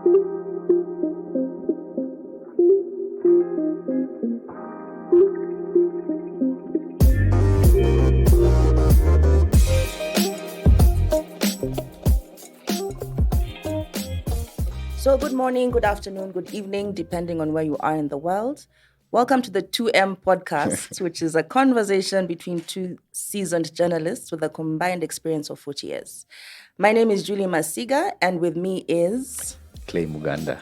So good morning, good afternoon, good evening, depending on where you are in the world. Welcome to the 2M podcast, which is a conversation between two seasoned journalists with a combined experience of 40 years. My name is Julie Masiga, and with me is... Clay Muganda.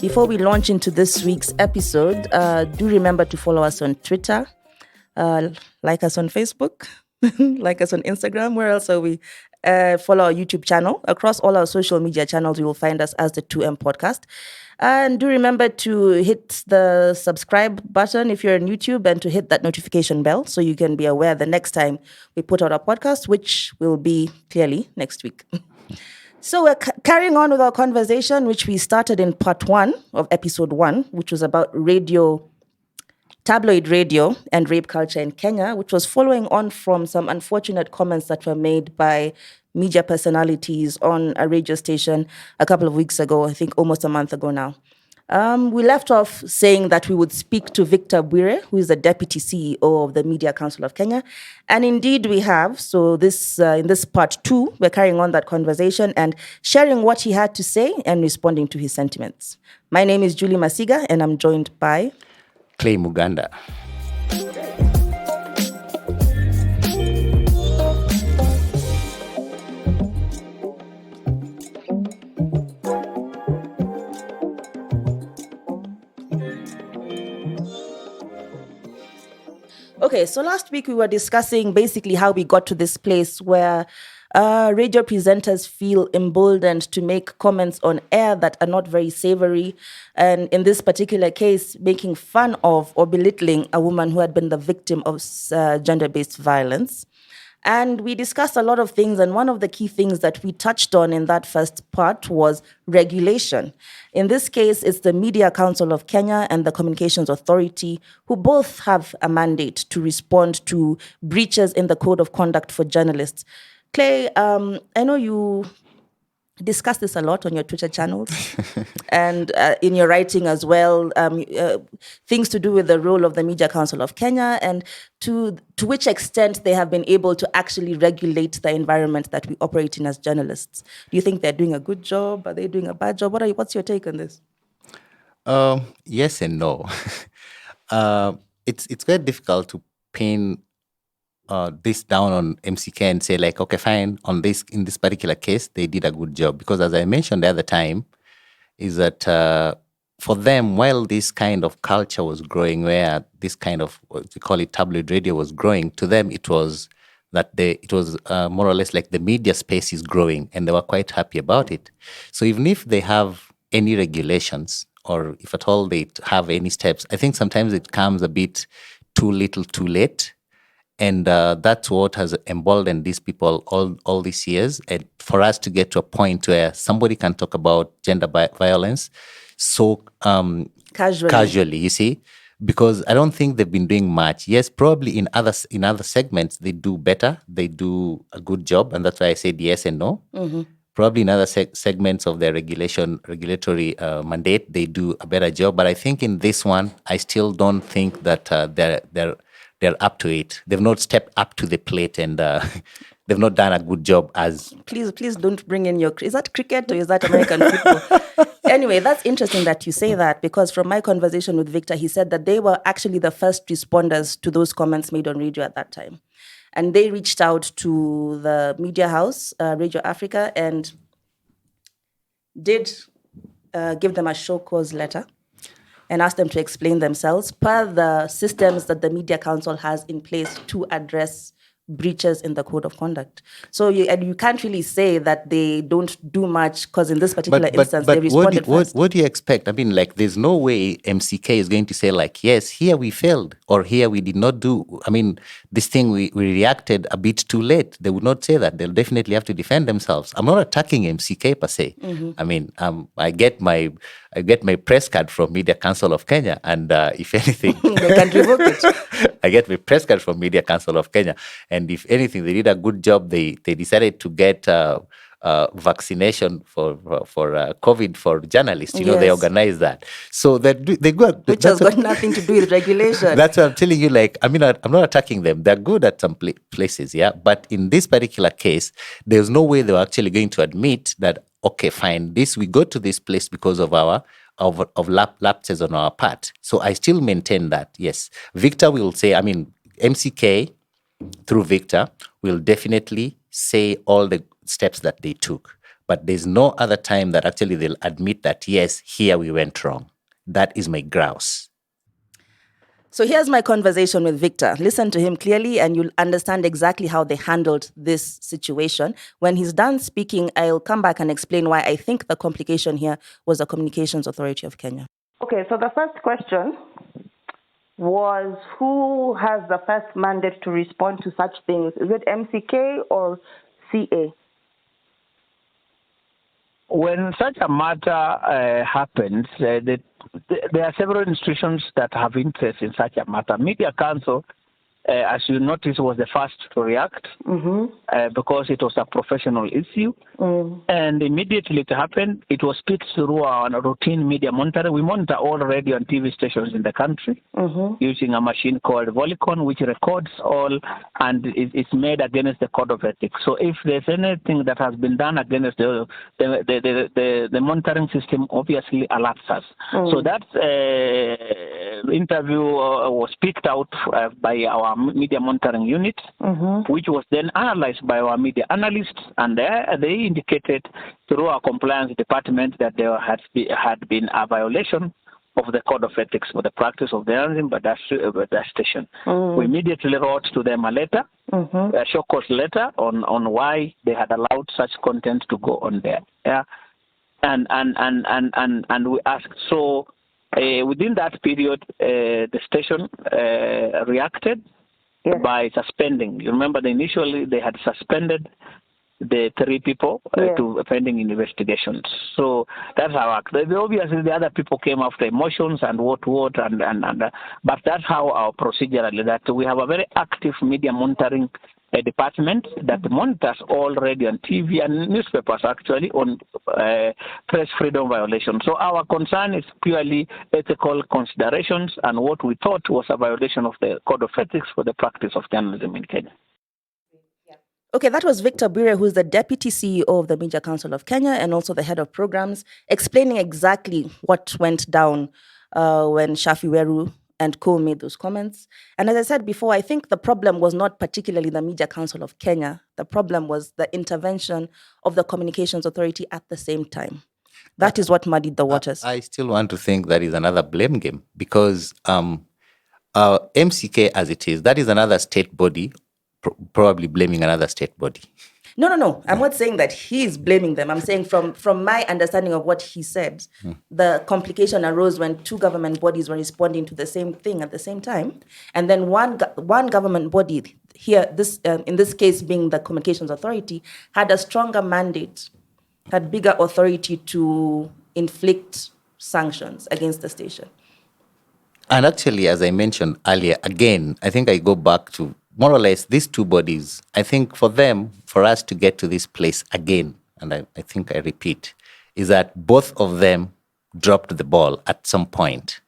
Before we launch into this week's episode, do remember to follow us on Twitter, like us on Facebook, like us on Instagram. Where else are we? Follow our YouTube channel. Across all our social media channels, you will find us as the 2M podcast. And do remember to hit the subscribe button if you're on YouTube and to hit that notification bell so you can be aware the next time we put out our podcast, which will be clearly next week. So we're carrying on with our conversation, which we started in part 1 of episode 1, which was about tabloid radio and rape culture in Kenya, which was following on from some unfortunate comments that were made by media personalities on a radio station a couple of weeks ago, I think almost a month ago now. We left off saying that we would speak to Victor Bwire, who is the Deputy CEO of the Media Council of Kenya. And indeed we have. So this in this part 2, we're carrying on that conversation and sharing what he had to say and responding to his sentiments. My name is Julie Masiga, and I'm joined by... Clay Muganda. Okay, so last week we were discussing basically how we got to this place where radio presenters feel emboldened to make comments on air that are not very savory. And in this particular case, making fun of or belittling a woman who had been the victim of gender-based violence. And we discussed a lot of things, and one of the key things that we touched on in that first part was regulation. In this case, it's the Media Council of Kenya and the Communications Authority, who both have a mandate to respond to breaches in the Code of Conduct for Journalists. Clay, I know you discuss this a lot on your Twitter channels and in your writing as well, things to do with the role of the Media Council of Kenya and to which extent they have been able to actually regulate the environment that we operate in as journalists. Do you think they're doing a good job? Are they doing a bad job? What's your take on this? Yes and no. It's very difficult to pin this down on MCK and say like, okay, fine, in this particular case, they did a good job. Because as I mentioned the other time, is that for them, while this kind of culture was growing, where this kind of, what we call it, tabloid radio was growing, to them it was that it was more or less like the media space is growing, and they were quite happy about it. So even if they have any regulations, or if at all they have any steps, I think sometimes it comes a bit too little, too late. And that's what has emboldened these people all these years. And for us to get to a point where somebody can talk about gender violence so casually, you see, because I don't think they've been doing much. Yes, probably in other segments they do better. They do a good job, and that's why I said yes and no. Mm-hmm. Probably in other segments of their regulatory mandate, they do a better job. But I think in this one, I still don't think that they're up to it. They've not stepped up to the plate, and they've not done a good job as... Please don't bring in is that cricket or is that American football? Anyway, that's interesting that you say that, because from my conversation with Victor, he said that they were actually the first responders to those comments made on radio at that time. And they reached out to the media house, Radio Africa, and did give them a show cause letter and asked them to explain themselves per the systems that the Media Council has in place to address breaches in the Code of Conduct. So you can't really say that they don't do much, because in this particular instance, they responded first. What do you expect? I mean, like, there's no way MCK is going to say, like, yes, here we failed, or here we did not do, I mean, this thing we reacted a bit too late. They would not say that. They'll definitely have to defend themselves. I'm not attacking MCK per se. Mm-hmm. I mean, I get my I get my press card from Media Council of Kenya, and if anything, They can revoke it. I get my press card from Media Council of Kenya, and if anything, they did a good job. They decided to get vaccination for COVID for journalists. You know, they Yes. organized that, so they got Which has got nothing to do with regulation. That's what I'm telling you. Like, I mean, I'm not attacking them. They're good at some places, yeah. But in this particular case, there's no way they were actually going to admit that. Okay, fine. We go to this place because of our lapses on our part. So I still maintain that. Yes, Victor will say. I mean, MCK through Victor will definitely say all the steps that they took. But there's no other time that actually they'll admit that, yes, here we went wrong. That is my grouse. So here's my conversation with Victor. Listen to him clearly and you'll understand exactly how they handled this situation. When he's done speaking, I'll come back and explain why I think the complication here was the Communications Authority of Kenya. Okay, so the first question was, who has the first mandate to respond to such things? Is it MCK or CA? When such a matter happens, there are several institutions that have interest in such a matter. Media Council, as you notice, was the first to react because it was a professional issue. And immediately it happened, it was picked through our routine media monitoring. We monitor all radio and TV stations in the country using a machine called Volicon, which records all and it's made against the code of ethics. So if there's anything that has been done against the monitoring system, obviously alerts us. So that interview was picked out by our media monitoring unit, which was then analyzed by our media analysts, and they indicated through our compliance department that there had been a violation of the code of ethics for the practice of the journalism by that station. We immediately wrote to them a letter, a short course letter on why they had allowed such content to go on there. Yeah, and we asked. So within that period, the station reacted by suspending. You remember, initially they had suspended the 3 people to pending investigations. So that's how obviously the other people came after emotions and what, but that's how our procedurally that we have a very active media monitoring department that monitors all radio and TV and newspapers actually on press freedom violations. So our concern is purely ethical considerations and what we thought was a violation of the code of ethics for the practice of journalism in Kenya. Okay, that was Victor Bwire, who's the Deputy CEO of the Media Council of Kenya and also the head of programs, explaining exactly what went down when Shaffie Weru and co made those comments. And as I said before, I think the problem was not particularly the Media Council of Kenya. The problem was the intervention of the Communications Authority at the same time. That is what muddied the waters. I still want to think that is another blame game because MCK as it is, that is another state body probably blaming another state body. No. I'm not saying that he's blaming them. I'm saying from my understanding of what he said, the complication arose when 2 government bodies were responding to the same thing at the same time. And then one government body here, in this case being the Communications Authority, had a stronger mandate, had bigger authority to inflict sanctions against the station. And actually, as I mentioned earlier, again, I think I go back to more or less these 2 bodies. I think for us to get to this place again, and I think I repeat, is that both of them dropped the ball at some point.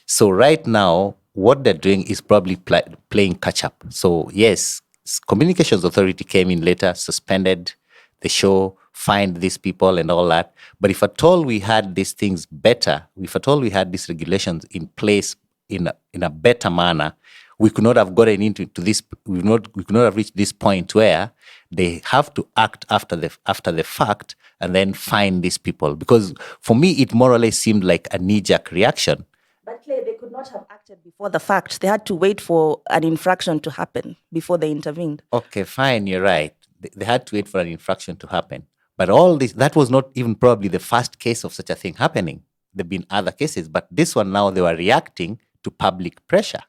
So right now, what they're doing is probably playing catch up. So yes, Communications Authority came in later, suspended the show, fined these people and all that. But if at all we had these things better, if at all we had these regulations in place in a better manner, we could not have gotten into this. We could not have reached this point where they have to act after the fact and then fine these people. Because for me, it more or less seemed like a knee-jerk reaction. But Clay, they could not have acted before the fact. They had to wait for an infraction to happen before they intervened. Okay, fine, you're right. They had to wait for an infraction to happen. But all this, that was not even probably the first case of such a thing happening. There have been other cases, but this one now they were reacting to public pressure.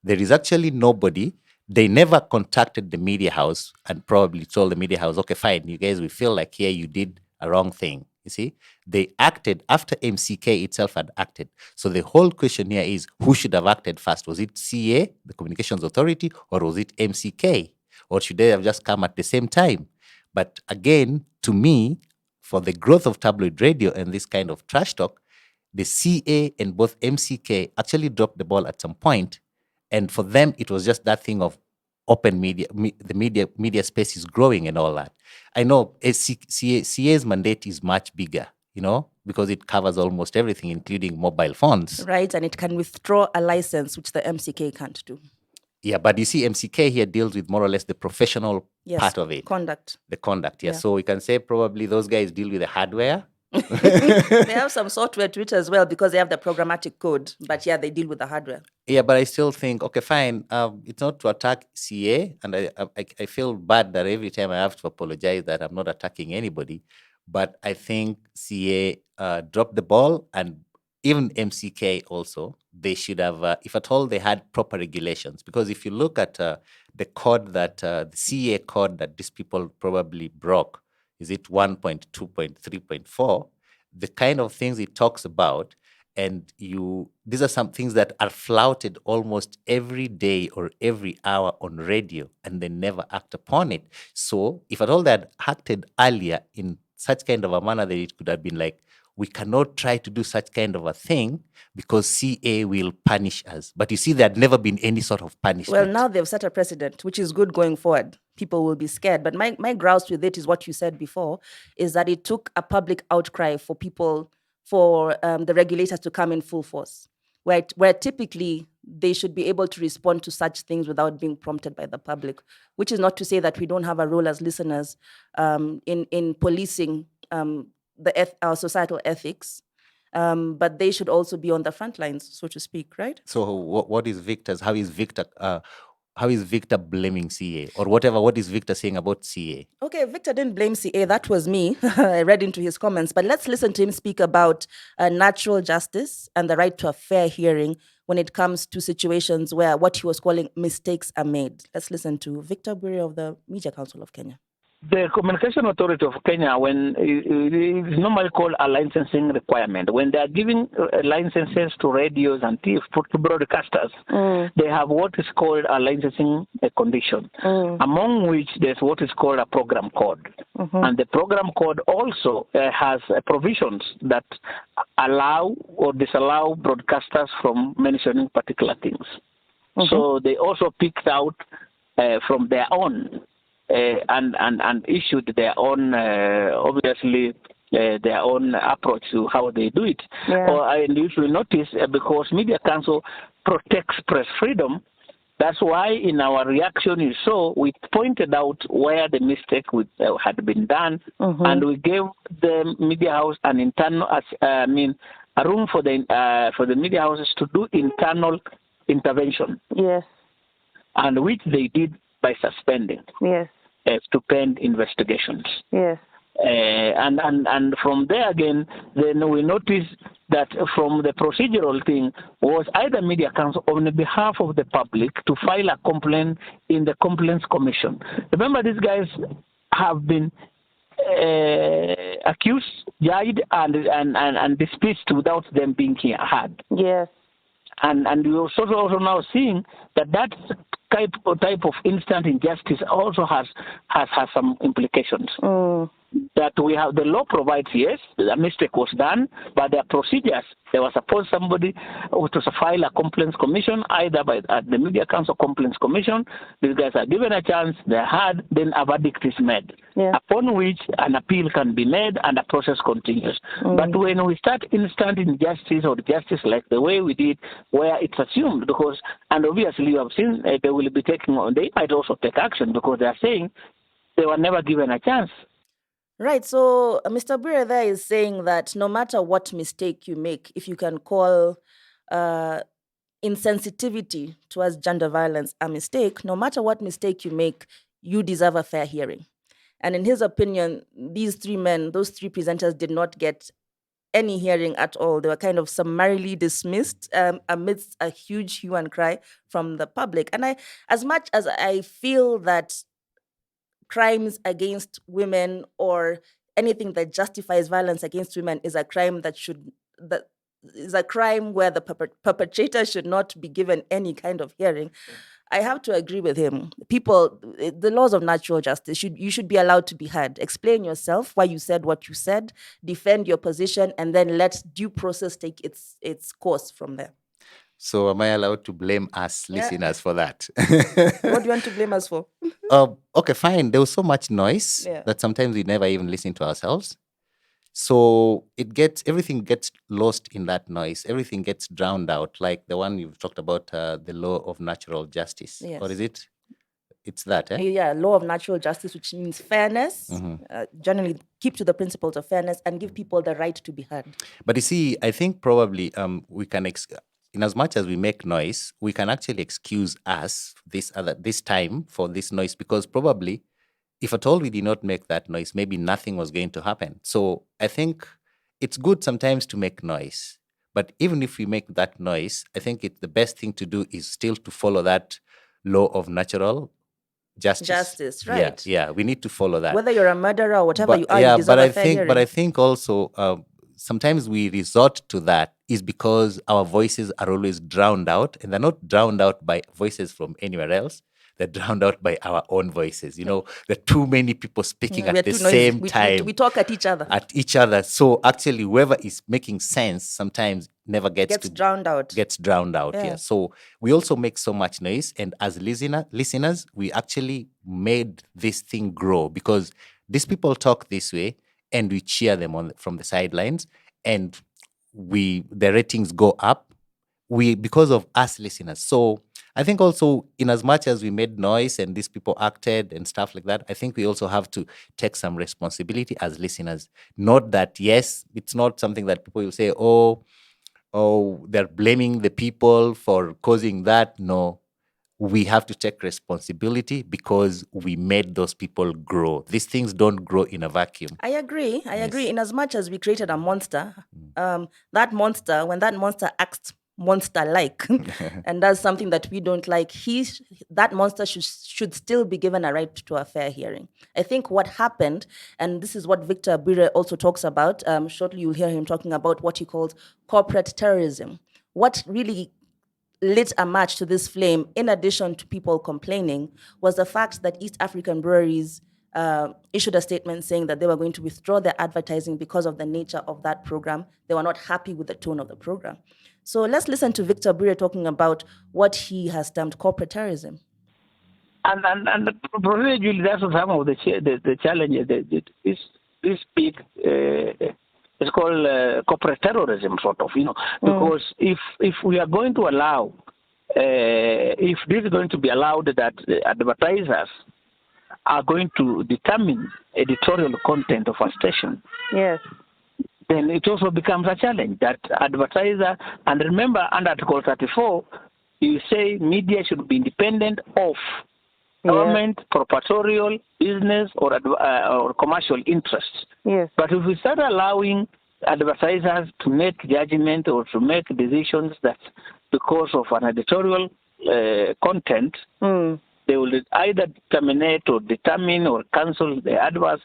There is actually nobody. They never contacted the media house and probably told the media house, okay, fine, you guys, we feel like here you did a wrong thing. You see, they acted after MCK itself had acted. So the whole question here is who should have acted first? Was it CA, the Communications Authority, or was it MCK? Or should they have just come at the same time? But again, to me, for the growth of tabloid radio and this kind of trash talk, the CA and both MCK actually dropped the ball at some point. And for them, it was just that thing of open media, the media space is growing and all that. I know CA's mandate is much bigger, because it covers almost everything, including mobile phones. Right, and it can withdraw a license, which the MCK can't do. Yeah, but you see, MCK here deals with more or less the professional part of it. Conduct. The conduct, yeah. So we can say probably those guys deal with the hardware. They have some software to it as well because they have the programmatic code. But yeah, they deal with the hardware. Yeah, but I still think, okay, fine. It's not to attack CA. And I feel bad that every time I have to apologize that I'm not attacking anybody. But I think CA dropped the ball, and even MCK also, they should have, if at all they had proper regulations. Because if you look at the code that, the CA code that these people probably broke, is it 1.2.3.4, the kind of things it talks about, and these are some things that are flouted almost every day or every hour on radio, and they never act upon it. So if at all they had acted earlier in such kind of a manner that it could have been like, we cannot try to do such kind of a thing because CA will punish us. But you see, there had never been any sort of punishment. Well, now they've set a precedent, which is good going forward. People will be scared. But my grouse with it is what you said before, is that it took a public outcry for the regulators to come in full force, where typically they should be able to respond to such things without being prompted by the public, which is not to say that we don't have a role as listeners in policing our societal ethics, but they should also be on the front lines, so to speak, right? So what is Victor's? How is Victor blaming CA or whatever? What is Victor saying about CA? Okay, Victor didn't blame CA. That was me. I read into his comments, but let's listen to him speak about natural justice and the right to a fair hearing when it comes to situations where what he was calling mistakes are made. Let's listen to Victor Bwire of the Media Council of Kenya. The Communication Authority of Kenya, when it is normally called a licensing requirement, when they are giving licenses to radios and to broadcasters, they have what is called a licensing condition, among which there's what is called a program code. And the program code also has provisions that allow or disallow broadcasters from mentioning particular things. So they also picked out from their own and issued their own, obviously, their own approach to how they do it. And you should notice, because Media Council protects press freedom, that's why in our reaction you saw, we pointed out where the mistake had been done, and we gave the media house an internal, a room for the media houses to do internal intervention. Yes. And which they did by suspending. Yes. Stupend investigations. Yes. And from there again, then we noticed that from the procedural thing was either Media Council on behalf of the public to file a complaint in the Complaints Commission. Remember, these guys have been accused, judged, and dismissed without them being heard. Yes. And we're also now seeing that type of instant injustice also has some implications. That we have, the law provides, yes, a mistake was done, but there are procedures. There was supposed somebody to file a complaints commission, either at the Media Council Complaints Commission. These guys are given a chance, they're heard, then a verdict is made, upon which an appeal can be made and the process continues. But when we start instant injustice or justice like the way we did, where it's assumed, and obviously you have seen they will be they might also take action because they are saying they were never given a chance. Right, so Mr. Bwire there is saying that no matter what mistake you make, if you can call insensitivity towards gender violence a mistake, no matter what mistake you make, you deserve a fair hearing. And in his opinion, those three presenters did not get any hearing at all. They were kind of summarily dismissed amidst a huge hue and cry from the public. And as much as I feel that crimes against women or anything that justifies violence against women is a crime that is a crime where the perpetrator should not be given any kind of hearing. I have to agree with him. The laws of natural justice, you should be allowed to be heard. Explain yourself, why you said what you said, defend your position, and then let due process take its course from there. So am I allowed to blame us listeners for that? What do you want to blame us for? Okay, fine. There was so much noise that sometimes we never even listen to ourselves. So everything gets lost in that noise. Everything gets drowned out, like the one you've talked about, the law of natural justice. Yes. Or is it? It's that, eh? Yeah, law of natural justice, which means fairness. Generally, keep to the principles of fairness and give people the right to be heard. But you see, I think probably we can, in as much as we make noise, we can actually excuse us this time for this noise, because probably, if at all we did not make that noise, maybe nothing was going to happen. So I think it's good sometimes to make noise. But even if we make that noise, I think the best thing to do is still to follow that law of natural justice. Justice, right. Yeah, we need to follow that. Whether you're a murderer or whatever you are, you deserve a fair hearing. But I think also sometimes we resort to that is because our voices are always drowned out, and they're not drowned out by voices from anywhere else. They're drowned out by our own voices. There are too many people speaking at the same time. We talk at each other. So actually, whoever is making sense sometimes never gets drowned out. Gets drowned out. Yeah. So we also make so much noise, and as listeners, we actually made this thing grow, because these people talk this way, and we cheer them from the sidelines, and the ratings go up. Because of us listeners. So I think also, in as much as we made noise and these people acted and stuff like that, I think we also have to take some responsibility as listeners. Not that, yes, it's not something that people will say, oh, they're blaming the people for causing that. No, we have to take responsibility because we made those people grow. These things don't grow in a vacuum. I agree. In as much as we created a monster, when that monster acts monster-like and does something that we don't like, that monster should still be given a right to a fair hearing. I think what happened, and this is what Victor Bwire also talks about, shortly you'll hear him talking about what he calls corporate terrorism. What really lit a match to this flame, in addition to people complaining, was the fact that East African breweries issued a statement saying that they were going to withdraw their advertising because of the nature of that program. They were not happy with the tone of the program. So let's listen to Victor Bwire talking about what he has termed corporate terrorism. And probably that's some of the challenges. This big, it's called corporate terrorism, sort of, because if we are going to allow, if this is going to be allowed, that advertisers are going to determine editorial content of a station. Yes. Then it also becomes a challenge that advertiser, and remember under Article 34, you say media should be independent of government, proprietorial, business, or commercial interests. Yes. But if we start allowing advertisers to make judgment or to make decisions that because of an editorial content, they will either terminate or determine or cancel the adverts.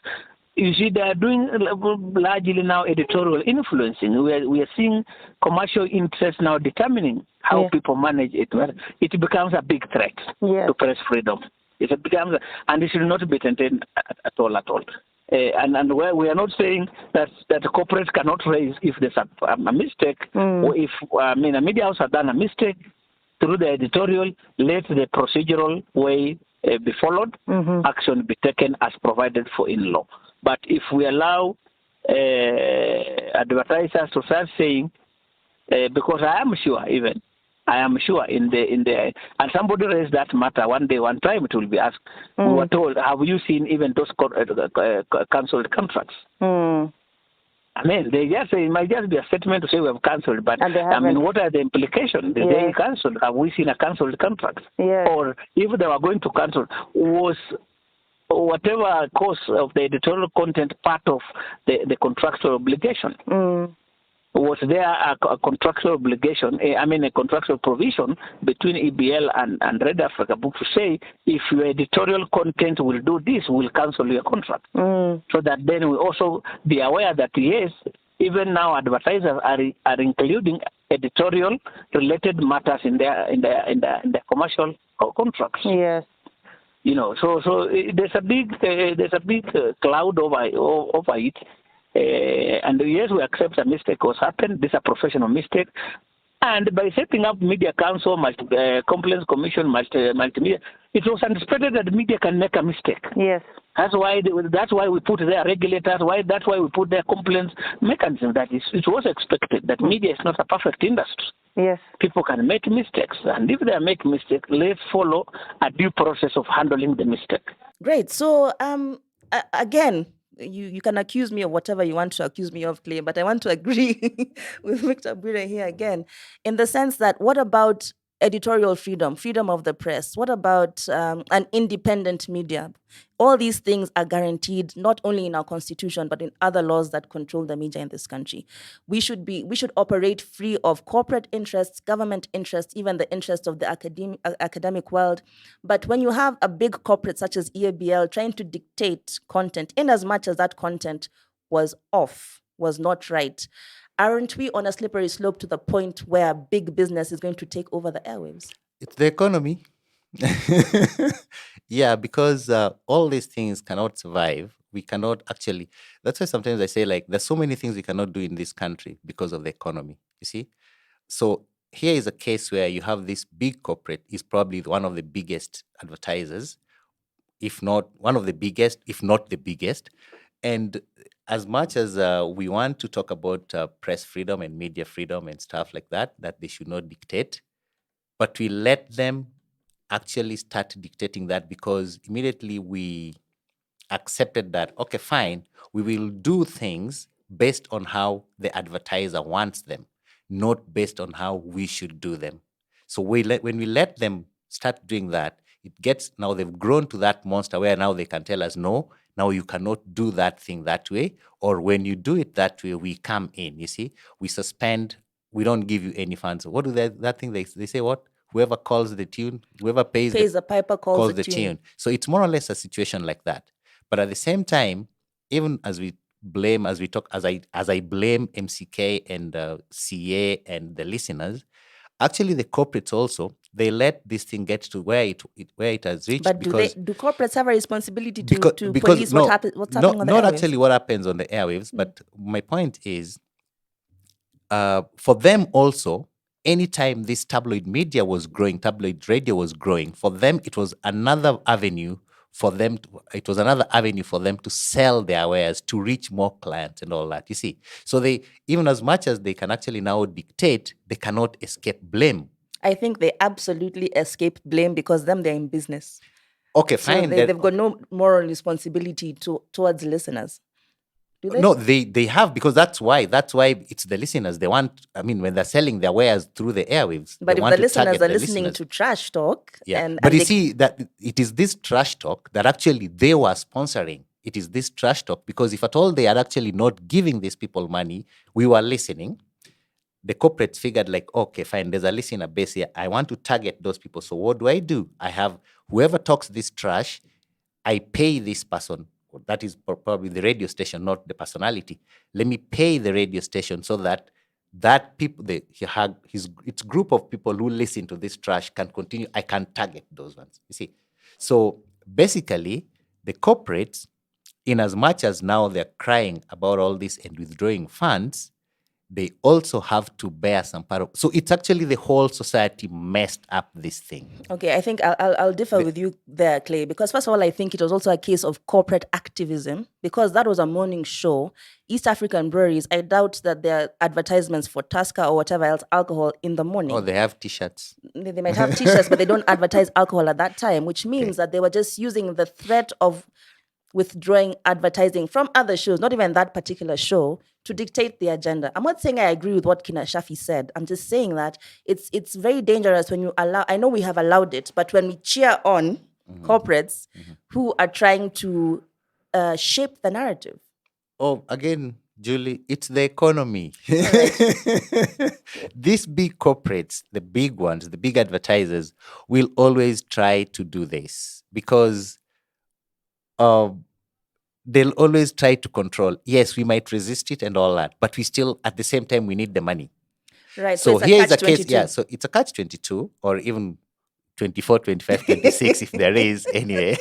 You see, they are doing largely now editorial influencing. We are seeing commercial interests now determining how people manage it. It becomes a big threat to press freedom. It becomes, and it should not be entertained at all. And where we are not saying that the corporates cannot raise if there's a mistake, or if a media house has done a mistake through the editorial, let the procedural way be followed, action be taken as provided for in law. But if we allow advertisers to start saying, because I am sure in the and somebody raised that matter one time it will be asked. We were told, have you seen even those cancelled contracts? They just say it might just be a statement to say we have cancelled, but what are the implications? Did they cancel? Have we seen a cancelled contract? Or if they were going to cancel, was whatever cost of the editorial content part of the contractual obligation? was there a contractual obligation, a contractual provision between EBL and Red Africa Book to say, if your editorial content will do this, we'll cancel your contract. So that then we also be aware that, yes, even now advertisers are including editorial-related matters in their commercial contracts. Yes. So there's a big cloud over it. And yes, we accept a mistake was happened. This is a professional mistake. And by setting up media council, complaints commission, multimedia, it was anticipated that the media can make a mistake. Yes. That's why we put their regulators. That's why we put their complaints mechanism. It was expected that media is not a perfect industry. Yes. People can make mistakes, and if they make mistakes, let's follow a due process of handling the mistake. Great. So again, you can accuse me of whatever you want to accuse me of, Clay, but I want to agree with Victor Bwire here again, in the sense that what about editorial freedom of the press? What about an independent media? All these things are guaranteed not only in our constitution, but in other laws that control the media in this country. We should operate free of corporate interests, government interests, even the interests of the academic world. But when you have a big corporate such as EABL trying to dictate content, in as much as that content was not right, aren't we on a slippery slope to the point where big business is going to take over the airwaves? It's the economy. Yeah, because all these things cannot survive. We cannot actually, that's why sometimes I say, like, there's so many things we cannot do in this country because of the economy, you see? So here is a case where you have this big corporate, is probably one of the biggest advertisers, if not one of the biggest, if not the biggest. And as much as we want to talk about press freedom and media freedom and stuff like that they should not dictate, but we let them actually start dictating that, because immediately we accepted that, okay, fine, we will do things based on how the advertiser wants them, not based on how we should do them. So when we let them start doing that, now they've grown to that monster where now they can tell us, no, now you cannot do that thing that way, or when you do it that way, we come in, you see, we suspend, we don't give you any funds. What do that thing they say, what? Whoever calls the tune, whoever pays the piper calls the tune. So it's more or less a situation like that. But at the same time, even as I blame MCK and CA and the listeners, actually the corporates also, they let this thing get to where it has reached. But do corporates have a responsibility to police what's happening on the airwaves? Not actually what happens on the airwaves, but my point is, for them also, anytime this tabloid media was growing, tabloid radio was growing, for them it was another avenue for them to sell their wares, to reach more clients and all that, you see. So they, even as much as they can actually now dictate, they cannot escape blame. I think they absolutely escape blame, because they're in business. Okay, fine. So they've got no moral responsibility towards listeners. Do they? No, they have, because that's why it's the listeners. They want, when they're selling their wares through the airwaves. But if the listeners are listening to trash talk, but you see that it is this trash talk that actually they were sponsoring. It is this trash talk, because if at all they are actually not giving these people money, we were listening. The corporates figured, like, okay, fine, there's a listener base here. I want to target those people. So what do? I have whoever talks this trash, I pay this person. That is probably the radio station, not the personality. Let me pay the radio station so that people, its group of people who listen to this trash can continue. I can target those ones, you see. So basically, the corporates, in as much as now they're crying about all this and withdrawing funds, they also have to bear some part of. So it's actually the whole society messed up this thing. Okay, I think I'll differ with you there, Clay, because first of all, I think it was also a case of corporate activism, because that was a morning show. East African breweries, I doubt that there are advertisements for Tusker or whatever else alcohol in the morning. Oh, they have T-shirts. They might have T-shirts, but they don't advertise alcohol at that time, which means that they were just using the threat of withdrawing advertising from other shows, not even that particular show, to dictate the agenda. I'm not saying I agree with what Kina Shaffie said. I'm just saying that it's very dangerous when you allow, I know we have allowed it, but when we cheer on corporates who are trying to shape the narrative. Oh, again, Julie, it's the economy. These big corporates, the big ones, the big advertisers, will always try to do this because they'll always try to control. Yes, we might resist it and all that, but we still, at the same time, we need the money. Right. So it's here is a catch-22. case. Yeah, so it's a catch 22 or even 24, 25, 26, if there is anyway.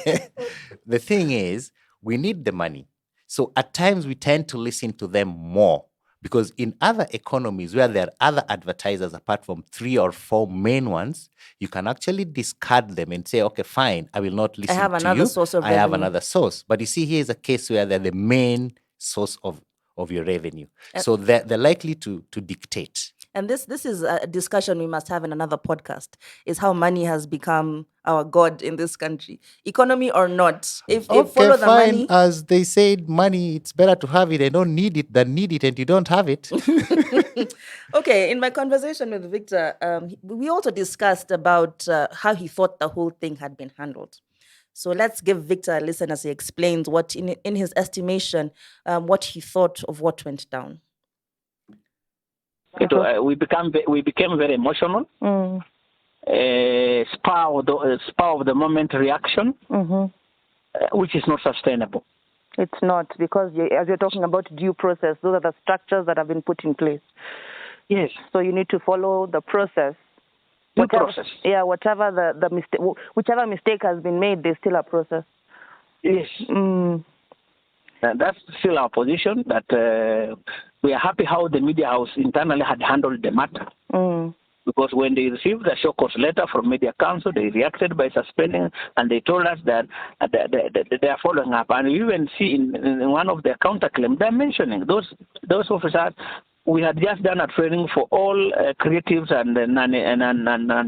The thing is, we need the money. So at times we tend to listen to them more because in other economies where there are other advertisers apart from 3 or 4 main ones, you can actually discard them and say, okay, fine, I will not listen have to another you. source of I have revenue. another source. But you see, here is a case where they're the main source of your revenue. So they're likely to dictate. And this is a discussion we must have in another podcast, is how money has become our god in this country. Economy or not. If follow the fine. money. As they said, money, it's better to have it and don't need it than need it and you don't have it. Okay, in my conversation with Victor, we also discussed about how he thought the whole thing had been handled. So let's give Victor a listen as he explains what, in his estimation, what he thought of what went down. We became very emotional. Spur of the moment reaction, which is not sustainable. It's not, because as you're talking about due process, those are the structures that have been put in place. Yes. So you need to follow the process. Process. Yeah, whatever the mistake, whichever mistake has been made, there's still a process. Yes. And that's still our position, that we are happy how the media house internally had handled the matter. Because when they received the show cause letter from Media Council, they reacted by suspending, and they told us that they are following up. And you even see in one of their counterclaims, they're mentioning those officers. We had just done a training for all creatives and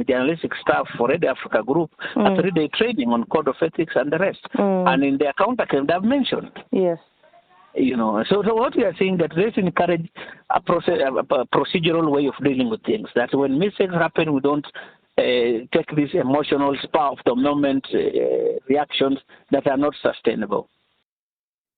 journalistic staff for Red Africa Group, a 3-day training on code of ethics and the rest. And in their counterclaim, they've mentioned. Yes. So what we are saying, that let's encourage a procedural way of dealing with things. That when mistakes happen, we don't take these emotional spur of the moment reactions that are not sustainable.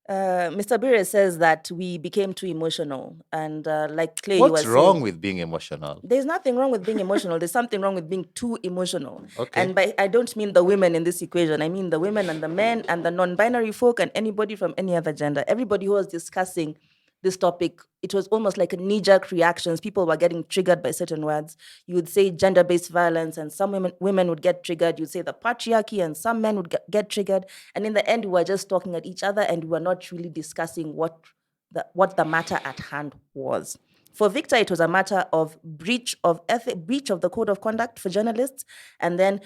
Mr. Bwire says that we became too emotional, and like Clay, what's wrong with being emotional? There's nothing wrong with being emotional. There's something wrong with being too emotional. Okay. And I don't mean the women in this equation. I mean the women and the men and the non-binary folk and anybody from any other gender. Everybody who was discussing this topic, it was almost like a knee-jerk reactions. People were getting triggered by certain words. You would say gender-based violence, and some women would get triggered. You'd say the patriarchy, and some men would get triggered. And in the end, we were just talking at each other, and we were not really discussing what the matter at hand was. For Victor, it was a matter of breach of the code of conduct for journalists, and then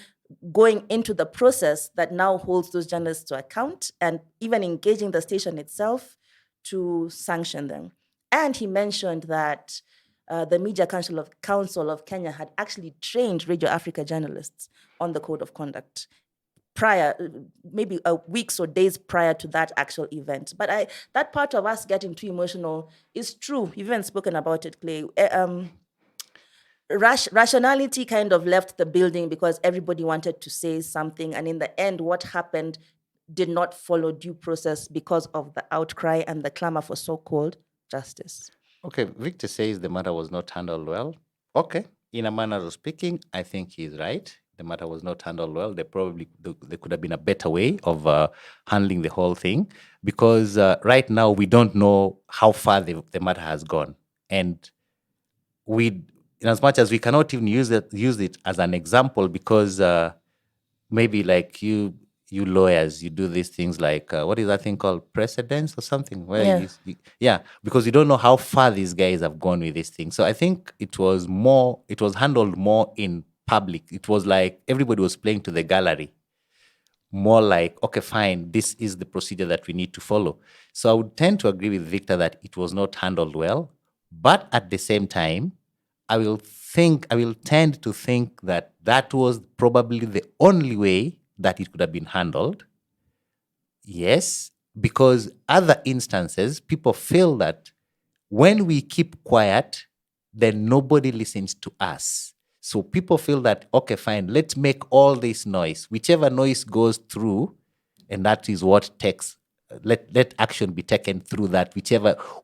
going into the process that now holds those journalists to account, and even engaging the station itself to sanction them. And he mentioned that the Media Council of Kenya had actually trained Radio Africa journalists on the code of conduct prior, maybe weeks or days prior to that actual event. But that part of us getting too emotional is true. You've even spoken about it, Clay. Rationality kind of left the building because everybody wanted to say something. And in the end, what happened did not follow due process because of the outcry and the clamor for so-called justice. Okay, Victor says the matter was not handled well. Okay, in a manner of speaking, I think he's right. The matter was not handled well. There could have been a better way of handling the whole thing, because right now we don't know how far the matter has gone. And in as much as we cannot even use it as an example, because maybe like you lawyers, you do these things like, what is that thing called? Precedence or something? Where because you don't know how far these guys have gone with this thing. So I think it was handled more in public. It was like everybody was playing to the gallery. More like, okay, fine, this is the procedure that we need to follow. So I would tend to agree with Victor that it was not handled well. But at the same time, I will tend to think that was probably the only way that it could have been handled. Yes, because other instances, people feel that when we keep quiet, then nobody listens to us. So people feel that, okay, fine, let's make all this noise. Whichever noise goes through, and that is what takes let action be taken through that,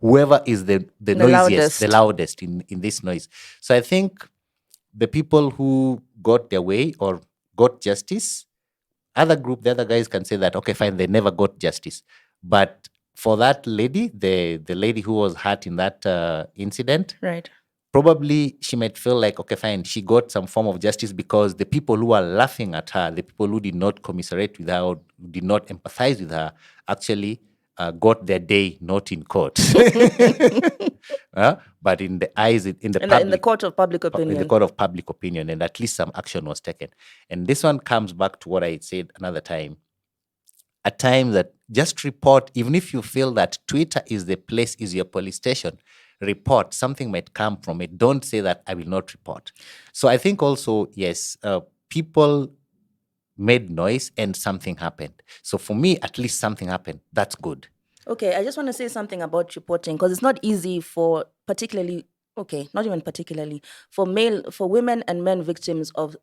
whoever is the noisiest, the loudest in this noise. So I think the people who got their way or got justice, the other guys can say that, okay, fine, they never got justice. But for that lady, the lady who was hurt in that incident, right, probably she might feel like, okay, fine, she got some form of justice because the people who are laughing at her, the people who did not commiserate with her or did not empathize with her, actually got their day not in court, but in the eyes, in the court of public opinion. In the court of public opinion, and at least some action was taken. And this one comes back to what I said another time. At times that just report, even if you feel that Twitter is your police station, report. Something might come from it. Don't say that I will not report. So I think also, yes, people made noise and something happened. So for me, at least something happened. That's good. Okay, I just want to say something about reporting, because it's not easy for not even particularly, for women and men victims of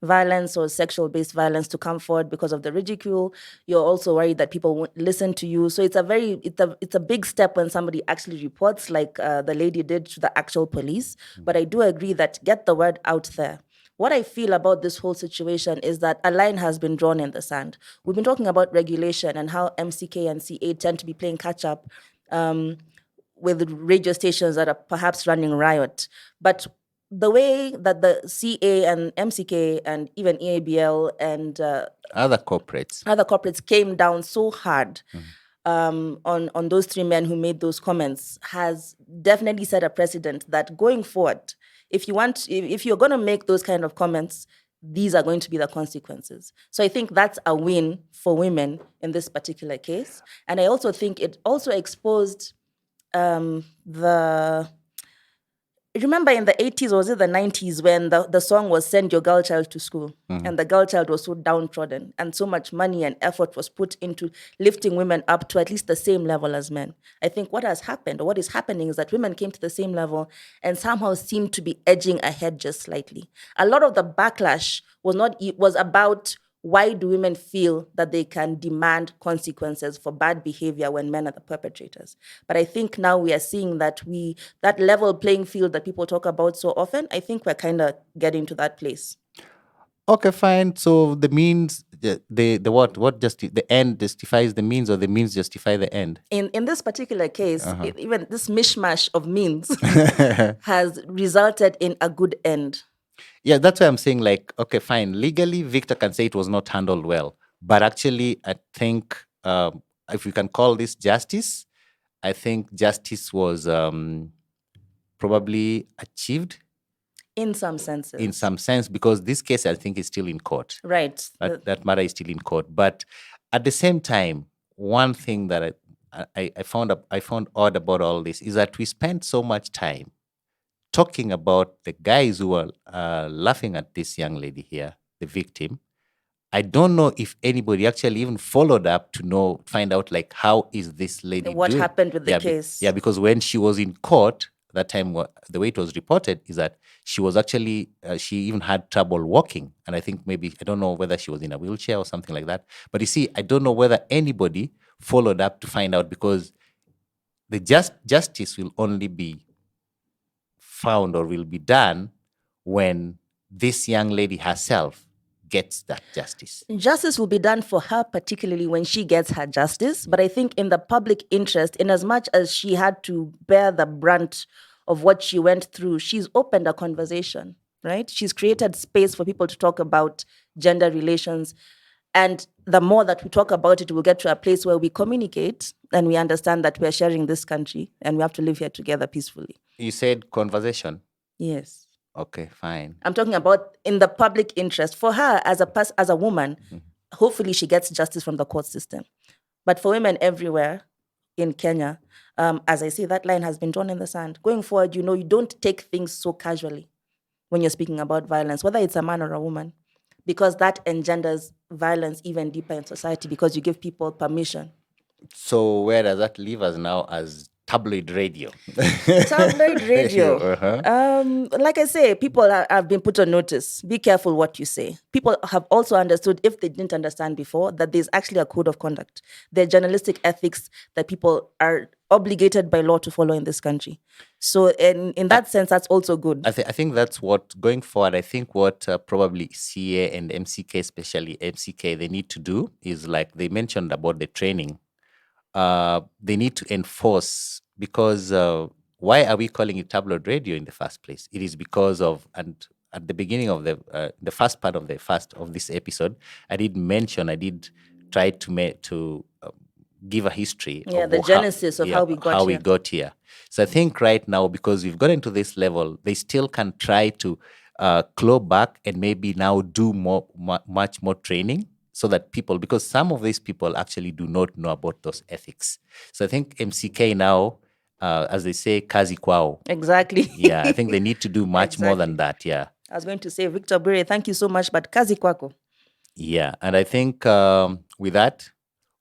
violence or sexual-based violence to come forward because of the ridicule. You're also worried that people won't listen to you. So it's a big step when somebody actually reports, like the lady did, to the actual police. But I do agree that get the word out there. What I feel about this whole situation is that a line has been drawn in the sand. We've been talking about regulation and how MCK and CA tend to be playing catch-up with radio stations that are perhaps running riot. But the way that the CA and MCK and even EABL and other corporates came down so hard on those three men who made those comments has definitely set a precedent that going forward, if you're going to make those kind of comments, these are going to be the consequences. So I think that's a win for women in this particular case. And I also think it also exposed remember in the 80s, or was it the 90s, when the song was Send Your Girl Child to School, and the girl child was so downtrodden, and so much money and effort was put into lifting women up to at least the same level as men. I think what has happened, or what is happening, is that women came to the same level and somehow seem to be edging ahead just slightly. A lot of the backlash was about, why do women feel that they can demand consequences for bad behavior when men are the perpetrators? But I think now we are seeing that that level playing field that people talk about so often, I think we're kind of getting to that place. Okay, fine. So the means, the end justifies the means, or the means justify the end? In this particular case, even this mishmash of means has resulted in a good end. Yeah, that's why I'm saying, like, okay, fine. Legally, Victor can say it was not handled well. But actually, I think if we can call this justice, I think justice was probably achieved. In some senses. In some sense, because this case, I think, is still in court. Right. That matter is still in court. But at the same time, one thing that I found odd about all this is that we spent so much time talking about the guys who were laughing at this young lady here, the victim. I don't know if anybody actually even followed up to find out, like, how is this lady what doing? Happened with the case. Because when she was in court, that time, the way it was reported is that she was actually, she even had trouble walking. And I think I don't know whether she was in a wheelchair or something like that. But you see, I don't know whether anybody followed up to find out, because the justice will only be found or will be done when this young lady herself gets that justice. Justice will be done for her, particularly when she gets her justice. But I think in the public interest, in as much as she had to bear the brunt of what she went through, she's opened a conversation, right? She's created space for people to talk about gender relations. And the more that we talk about it, we'll get to a place where we communicate and we understand that we're sharing this country and we have to live here together peacefully. You said conversation? Yes. Okay, fine. I'm talking about in the public interest. For her, as a woman, hopefully she gets justice from the court system. But for women everywhere in Kenya, as I say, that line has been drawn in the sand. Going forward, you don't take things so casually when you're speaking about violence, whether it's a man or a woman, because that engenders violence even deeper in society because you give people permission. So where does that leave us now as Tabloid Radio. Tabloid Radio. Like I say, people have been put on notice. Be careful what you say. People have also understood, if they didn't understand before, that there's actually a code of conduct. There are journalistic ethics that people are obligated by law to follow in this country. So in that sense, that's also good. I think that's what, going forward, I think what probably CA and MCK, especially MCK, they need to do is, like they mentioned about the training. They need to enforce, because why are we calling it tabloid radio in the first place? It is because of, and at the beginning of the first part of this episode, I did try to give a history of the genesis of how we got here. So I think right now, because we've gotten to this level, they still can try to claw back and maybe now do much more training, so that people, because some of these people actually do not know about those ethics. So I think MCK now, as they say, kazi kwao. Exactly. Yeah, I think they need to do much more than that. Yeah. I was going to say, Victor Bwire, thank you so much, but kazi kwako. Yeah, and I think with that,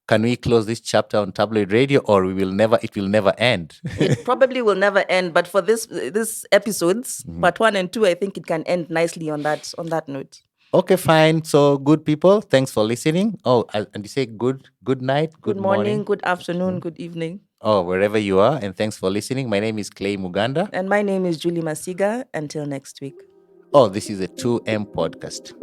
can we close this chapter on Tabloid Radio, or it will never end? It probably will never end, but for this episodes, part 1 and 2, I think it can end nicely on that note. Okay, fine. So, good people, thanks for listening. Oh, and you say good night, good morning, good afternoon, good evening. Oh, wherever you are, and thanks for listening. My name is Clay Muganda. And my name is Julie Masiga. Until next week. Oh, this is a 2M podcast.